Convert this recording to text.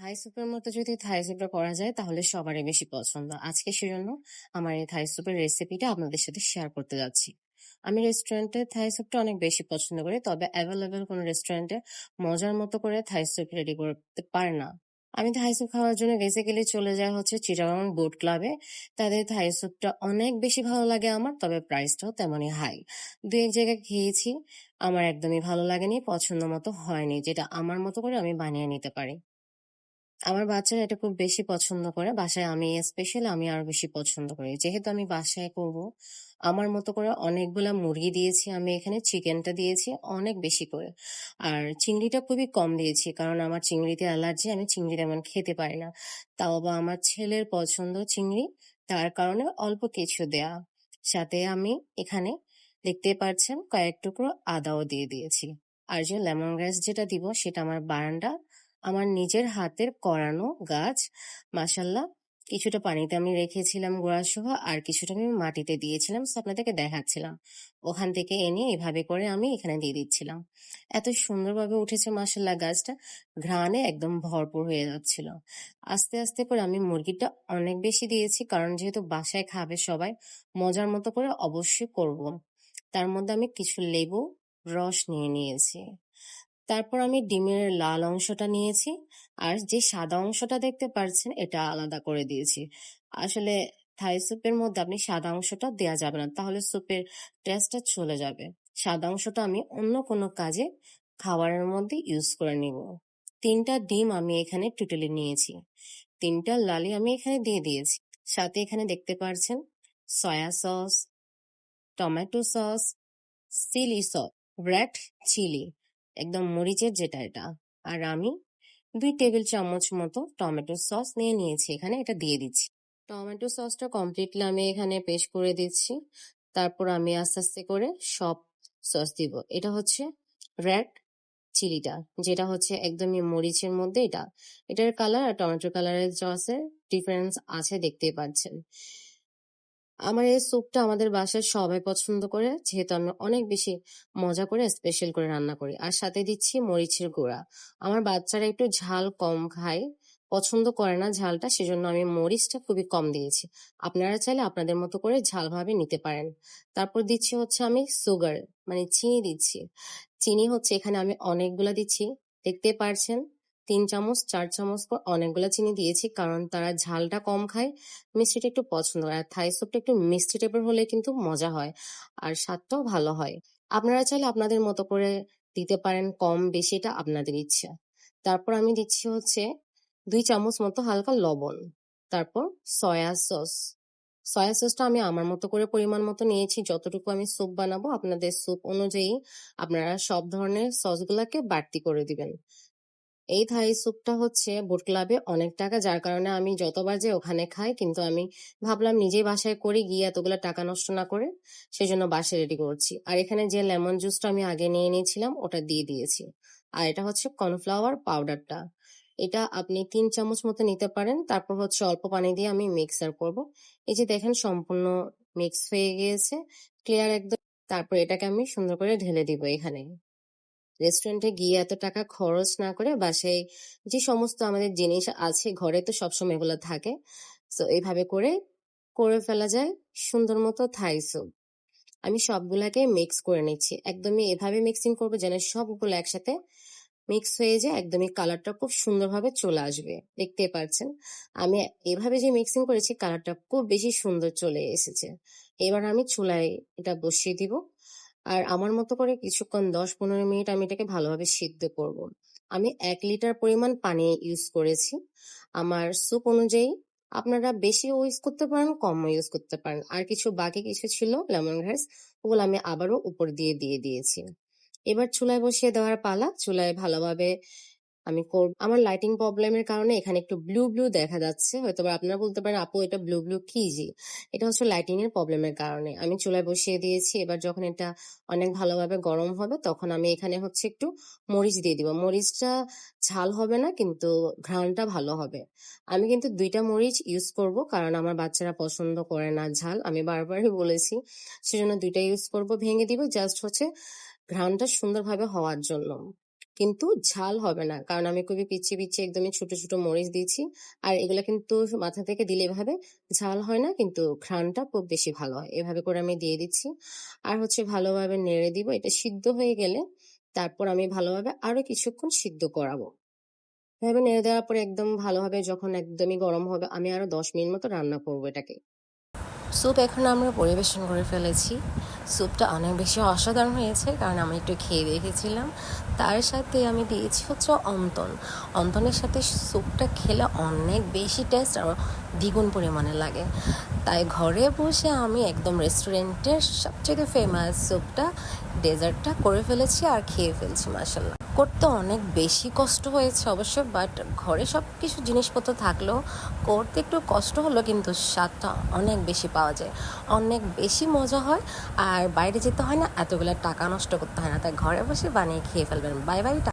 থাই স্যুপের মতো যদি থাই স্যুপটা করা যায় তাহলে সবারই বেশি পছন্দ। আজকে সেজন্য আমার এই থাই স্যুপের রেসিপিটা আপনাদের সাথে শেয়ার করতে যাচ্ছি। আমি রেস্টুরেন্টে থাই স্যুপটা অনেক বেশি পছন্দ করি। তবে এভেইলেবল কোনো রেস্টুরেন্টে মজার মতো করে থাই স্যুপ রেডি করতে পারে না। আমি থাই স্যুপ খাওয়ার জন্য বেসিক্যালি চলে যাই হচ্ছে চিটাগাং বোট ক্লাবে। তাদের থাই স্যুপটা অনেক বেশি ভালো লাগে আমার, তবে প্রাইসটাও তেমনই হাই। ২-১ জায়গায় খেয়েছি, আমার একদমই ভালো লাগেনি, পছন্দ মতো হয়নি, যেটা আমার মতো করে আমি বানিয়ে নিতে পারি। আমার বাচ্চারা এটা খুব বেশি পছন্দ করে। বাসায় আমি স্পেশালি আমি আরো বেশি পছন্দ করি। যেহেতু আমি বাসায় করব, আমার মতো করে অনেকগুলা মুরগি দিয়েছি আমি এখানে, চিকেনটা দিয়েছি অনেক বেশি করে। আর চিংড়িটা খুবই কম দিয়েছি। কারণ আমার চিংড়িতে অ্যালার্জি, আমি চিংড়ি তেমন খেতে পারি না। তাও আবার আমার ছেলের পছন্দ চিংড়ি, তার কারণে অল্প কিছু দেয়া। সাথে আমি এখানে দেখতেই পাচ্ছেন কয়েক টুকরো আদাও দিয়ে দিয়েছি। আর যে লেমন গ্রাস যেটা দিব সেটা আমার বারান্দা, আমার নিজের হাতের করানো গাছ। মাশাল্লাহ, কিছুটা পানিতে আমি রেখেছিলাম গুঁড়া সহ, আর কিছুটা আমি মাটিতে দিয়েছিলাম। সো আপনাদেরকে দেখাচ্ছিলাম। ওখান থেকে এনে এভাবে করে আমি এখানে দিয়ে দিচ্ছিলাম। এত সুন্দরভাবে উঠেছে মাশাল্লাহ গাছটা, ঘ্রাণে একদম ভরপুর হয়ে যাচ্ছিল। আস্তে আস্তে করে আমি মুরগিটা অনেক বেশি দিয়েছি, কারণ যেহেতু বাসায় খাবে সবাই, মজার মতো করে অবশ্যই করব। তার মধ্যে আমি কিছু লেবু রস নিয়ে নিয়েছি। তারপর আমি ডিমের লাল অংশটা নিয়েছি, আর যে সাদা অংশটা দেখতে পাচ্ছেন এটা আলাদা করে দিয়েছি। আসলে থাই স্যুপের মধ্যে আপনি সাদা অংশটা দেয়া যাবে না, তাহলে স্যুপের টেস্টটা চলে যাবে। সাদা অংশটা আমি অন্য কোনো কাজে খাবারের মধ্যে ইউজ করে নিব। ৩টা ডিম আমি এখানে টোটালি নিয়েছি। ৩টা লালি আমি এখানে দিয়ে দিয়েছি। সাথে এখানে দেখতে পাচ্ছেন soya sauce, tomato sauce, chilli sauce, red chilli, একদম মরিচের যেটা এটা। আর আমি ২ টেবিল চামচ মতো টমেটো সস নিয়ে নিয়েছি, এখানে এটা দিয়ে দিচ্ছি। টমেটো সসটা কমপ্লিটলি আমি এখানে পেস্ট করে দিচ্ছি। তারপর আমি আস্তে আস্তে করে সব সস দিব। এটা হচ্ছে রেড চিলিটা, যেটা হচ্ছে একদমই মরিচের মধ্যে এটা। এটার কালার আর টমেটো কালারের সসের ডিফারেন্স আছে, দেখতেই পাচ্ছেন। আমার এই স্যুপটা আমাদের বাসায় সবাই পছন্দ করে, যেহেতু আমি অনেক বেশি মজা করে স্পেশাল করে রান্না করি। আর সাথে দিচ্ছি মরিচের গুঁড়া। আমার বাচ্চারা একটু ঝাল কম খায়, পছন্দ করে না ঝালটা, সেজন্য আমি মরিচটা খুবই কম দিয়েছি। আপনারা চাইলে আপনাদের মতো করে ঝাল ভাবে নিতে পারেন। তারপর দিচ্ছি হচ্ছে আমি সুগার, মানে চিনি দিচ্ছি। চিনি হচ্ছে এখানে আমি অনেকগুলা দিচ্ছি, দেখতে পারছেন। ৩ চামচ ৪ চামচ করে অনেকগুলা চিনি দিয়েছি, কারণ তারা ঝালটা কম খায়, মিষ্টিটা একটু পছন্দ করে। আর থাই স্যুপটা একটু মিষ্টি টাইপের হলে কিন্তু মজা হয়, আর স্বাদটাও ভালো হয়। আপনারা চাইলে আপনাদের মতো করে দিতে পারেন, কম বেশি এটা আপনাদের ইচ্ছা। তারপর আমি দিচ্ছি হচ্ছে ২ চামচ মতো হালকা লবণ। তারপর সয়া সস। সয়া সসটা আমি আমার মতো করে পরিমাণ মতো নিয়েছি, যতটুকু আমি স্যুপ বানাবো আপনাদের স্যুপ অনুযায়ী আপনারা সব ধরনের সসগুলাকে বাড়তি করে দিবেন। এই থাই স্যুপটা হচ্ছে বোট ক্লাবে অনেক টাকা, যার কারণে আমি যতবার যাই ওখানে খাই, কিন্তু আমি ভাবলাম নিজেই বাসায় করি, গিয়ে এতগুলা টাকা নষ্ট না করে, সেজন্য বাসায় রেডি করছি। আর এখানে যে লেমন জুসটা আমি আগে নিয়ে নিয়েছিলাম ওটা দিয়ে দিয়েছি। আর এটা হচ্ছে কর্নফ্লাওয়ার পাউডারটা, এটা আপনি ৩ চামচ মতো নিতে পারেন। তারপর হচ্ছে অল্প পানি দিয়ে আমি মিক্সার করব। এই যে দেখেন সম্পূর্ণ মিক্স হয়ে গিয়েছে, ক্লিয়ার একদম। তারপর এটাকে আমি সুন্দর করে ঢেলে দিব এখানে। রেস্টুরেন্টে গিয়ে এত টাকা খরচ না করে বাসায় যে সমস্ত আমাদের জিনিস আছে, ঘরে তো সবসময় এগুলো থাকে, তো এইভাবে করে করে ফেলা যায় সুন্দর মতো থাই স্যুপ। আমি সবগুলাকে মিক্স করে নিচ্ছি, একদমই এভাবে মিক্সিং করবো যেন সবগুলো একসাথে মিক্স হয়ে যায়, একদমই কালারটা খুব সুন্দরভাবে চলে আসবে। দেখতে পাচ্ছেন আমি এভাবে যে মিক্সিং করেছি, কালারটা খুব বেশি সুন্দর চলে এসেছে। এবার আমি চুলায় এটা বসিয়ে দিব, আর আমার মতো করে কিছুক্ষণ ১০-১৫ মিনিট আমি এটাকে ভালোভাবে সিদ্ধ করব। আমি ১ লিটার পরিমাণ পানি ইউজ করেছি। আমার স্যুপ অনুযায়ী আপনারা বেশিও ইউজ করতে পারেন, কমও ইউজ করতে পারেন। আর কিছু বাকি কিছু ছিল লেমন গ্রাস, ওগুলো আমি আবারও উপর দিয়ে দিয়ে দিয়েছি। এবার চুলায় বসিয়ে দেওয়ার পালা। চুলায় ভালোভাবে আমি করব। আমার লাইটিং প্রবলেমের কারণে এখানে একটু ব্লু ব্লু দেখা যাচ্ছে, হয়তোবা আপনারা বলতে পারেন আপু এটা ব্লু ব্লু কি? জি, এটা হচ্ছে লাইটিং এর প্রবলেমের কারণে। আমি চুলায় বসিয়ে দিয়েছি। এবার যখন এটা অনেক ভালোভাবে গরম হবে, তখন আমি এখানে হচ্ছে একটু মরিচ দিয়ে দিব। মরিচটা ঝাল হবে না, কিন্তু ঘ্রাণটা ভালো হবে। আমি কিন্তু ২টা মরিচ ইউজ করব, কারণ আমার বাচ্চারা পছন্দ করে না ঝাল, আমি বারবারই বলেছি। সেজন্য ২টা ইউজ করব, ভেঙে দিব জাস্ট হচ্ছে ঘ্রাণটা সুন্দরভাবে হওয়ার জন্য। কিন্তু ঝাল হবে না। কারণ আমি খুবই পিচ্ছি একদমই ছোট, ছোট মরিচ দিয়েছি। আর এগুলা কিন্তু মাথা থেকে দিলে এভাবে ঝাল হয় না কিন্তু ঘ্রাণটা খুব বেশি ভালো হয়। এভাবে করে আমি দিয়ে দিচ্ছি। আর হচ্ছে ভালোভাবে নেড়ে দিব। এটা সিদ্ধ হয়ে গেলে তারপর আমি ভালোভাবে আরো কিছুক্ষণ সিদ্ধ করাবো। এভাবে নেড়ে দেওয়ার পরে একদম ভালোভাবে যখন একদমই গরম হবে আমি আরো ১০ মিনিট মতো রান্না করব এটাকে। স্যুপ এখন আমরা পরিবেশন করে ফেলেছি। স্যুপটা অনেক বেশি অসাধারণ হয়েছে কারণ আমি একটু খেয়ে দেখেছিলাম। তার সাথে আমি দিয়েছি হচ্ছে অন্তন। অন্তনের সাথে স্যুপটা খেলে অনেক বেশি টেস্ট আর দ্বিগুণ পরিমাণে লাগে। তাই ঘরে বসে আমি একদম রেস্টুরেন্টের সবচেয়ে ফেমাস স্যুপটা ডেজার্টটা করে ফেলেছি আর খেয়ে ফেলছি মাশাআল্লাহ। করতে অনেক বেশি কষ্ট হয়েছে অবশ্য, বাট ঘরে সব কিছু জিনিসপত্র থাকলেও করতে একটু কষ্ট হলো কিন্তু স্বাদটা অনেক বেশি পাওয়া যায়, অনেক বেশি মজা হয়। আর বাইরে যেতে হয় না, এতগুলো টাকা নষ্ট করতে হয় না, তাই ঘরে বসে বানিয়ে খেয়ে ফেলবেন। Bye bye.